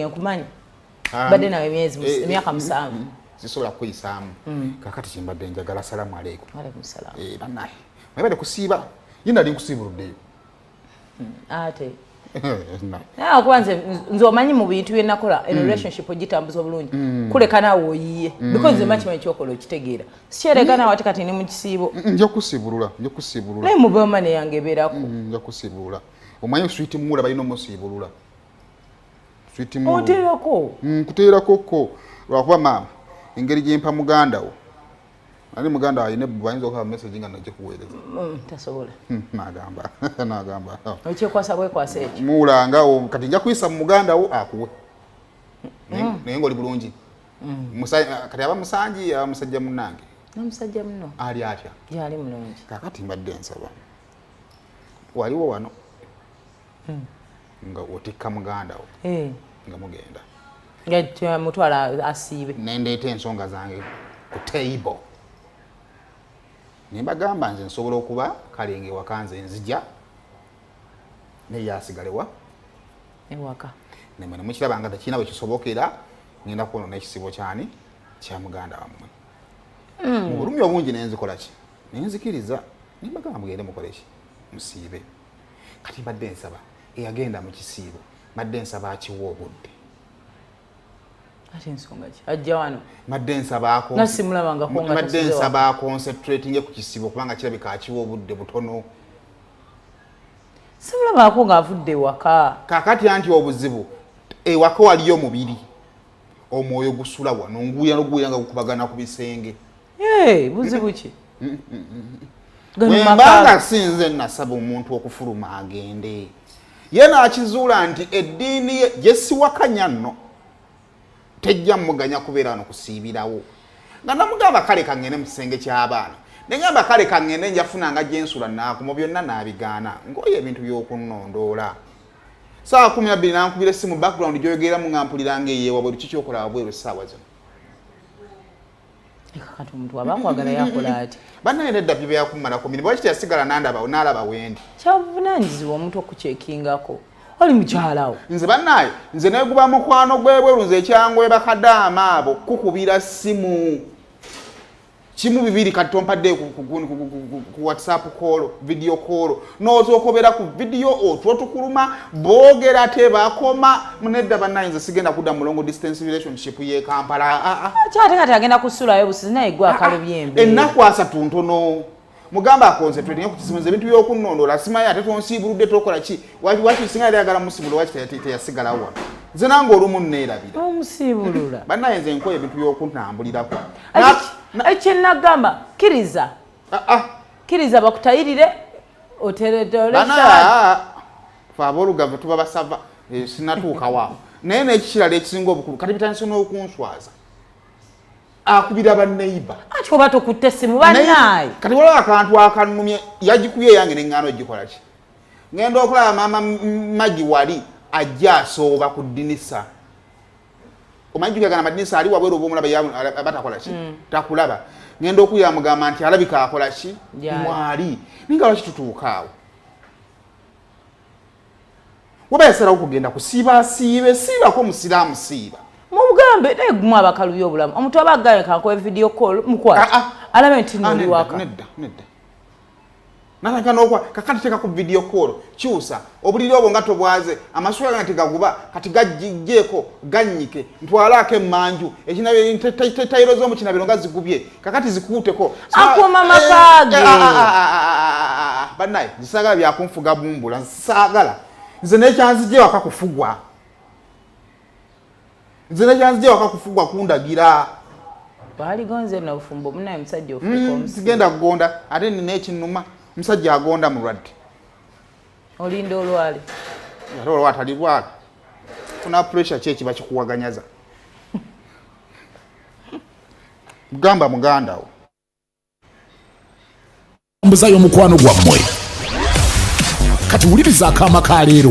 Nkumanyi badde nawe emyaka 7 sisobola kuyisaamu kakati kimbadde njagala salamu aleikum. Aleikum salaam. Bannaye mwebale kusiiba yina ali nkusiibuluddeyo ate kwanza nze omanyi mu bintu bye nakola in relationship ogitambuza obulungi kuleka naawe oyiye because makimanyi kyokola okitegeera sikyeregana wati kati ni mu kisiibo nja kusiibulula naye mu bamane yange ebeerako nja kusiibulula omanyi switi muula balina omusiibulula oteerako nkuteerako lwakuba maama engeri gyempa muganda wo ali muganda ayina bayinza okuba message nga najja kuweereza tasobola nagamba okyekwasa bwekwasa ekyo muulanga kati nja kuyisa mu muganda wo akuwe naye ng'oli bulungi kati aba musanji aba musajja munnange omusajja muno ali atya yali mulungi kakati mbadde nsaba waliwo wano nga otikka muganda wo nga mugenda nga mutwala asiibe nendeeta ensonga zange ku table nembagamba nze nsobola okuba kalenge ewaka nze nzija naye asigalewa ewaka nemwe nemukiraba nga tekirina bwe kisobokera ngenda kwonona ekisibo kyani kya muganda wammwe mu bulumi obungi nenzikola ki nenzikiriza nembagamba mugende mukole ki musiibe kati mbadde nsaba eyagenda mu kisiibo mbadde nsaba akiwa obudde ate ensonga ki ajja wano mbadde nsaba nasimulabangako nga mbadde nsaba concentrating ku kisibo kubanga kirabika akiwa obudde butono simulabangako ng'avudde waka kakati anti obuzibu ewaka waliyo omubiri omwoyo gusula wano nguya nga gukubagana ku bisenge buzibu ki wembanga sinze nasaba omuntu okufuluma agende ye nakizuula nti eddiini ye gyesiwakanya nno tejja muganya kubeera wano kusiibirawo nga namugamba kale kangende mu kisenge ky'abaana negamba kale kangende njafunanga gyensula naakuma byonna n'abigaana ngoye ebintu by'okunnondoola saawa 12 nankubira essimu background gyoyogereramu nga mpuliranga eyeewa bwe luki kyokola wabweru essaawa zino kati omuntu aba akwagala yakola ati bannaye nedda bye byakummalako mirimu lwaki teyasigala n'alaba wendi kyabuvunaanyizibwa omuntu okukyekingako oli mukyalawo nze bannaye nze neguba mukwano gwebweru nze ekyangwe bakadaama abo kukubira simu kimu bibiri kati tompadde ku whatsapp call video call n'ozookobera ku video otwo tukuluma boogera tebakoma munedda bannaye nze sigenda kudda mu long distance relationship ye Kampala kyate kati agenda kusulayo busizi naye gwe akalubyembe ennaku 3 ntono mugamba akoncentrate ku kisimu ebintu by'okunnondoola simaye ate tonsiibuludde tokola ki waki singa yali ayagala musiibula waki teyasigalawo wano nze nange olumu nneerabira omusiibulula bannaye nze nkoye ebintu by'okuntambulirako ekyenagamba kiriza bakutayirire oteredolesa fe aboolugave tuba basava sinatuuka waawo naye n'ekikirala ekisinga obukulu kati bitandise n'okunswaza akubira banneiba ati oba tokutte essimu bannaye kati waliwo akantu akannumye yagikubye eyange neŋŋaano egikola ki ngenda okulaba maama magi wali ajja asooba ku ddinisa omanyi jugagana amadinisa ali wabweru oba omulaba batakola ki takulaba ngenda okuya mugamba nti alabika akola ki mwali ninga lwaki tutuuka awo waba yasalawo kugenda kusiibasiibe siibako musiraamu siiba mubugambe naye gumu abakalu by'obulamu omuntu aba agaye kankoe video call mukwata alabe nti noli waka nedda nataka n'okwa kakati teka ku video call kyusa obuliri obwo nga tobwaze amasuula gana tegaguba kati gajjeko gannyike ntwalaako emmanju ekitayiro z'omu kinabiro nga zigubye kakati zikuuteko akuma makage bannaye zisaagala byakunfuga bumbula nsaagala nze nekyanzije waka kufugwa nze nekyanzije waka kufugwa kundagira baaligonze n'obufumbo munaye musajja ofuuka sigenda kugonda ate nina ekinnuma musajja agonda mulwadde olinda olwale ate olwa atalibwala funa pressure ki ekiba kikuwaganyaza gamba muganda wo mbuzayo mukwano gwammwe kati wuliriza akaama ka leero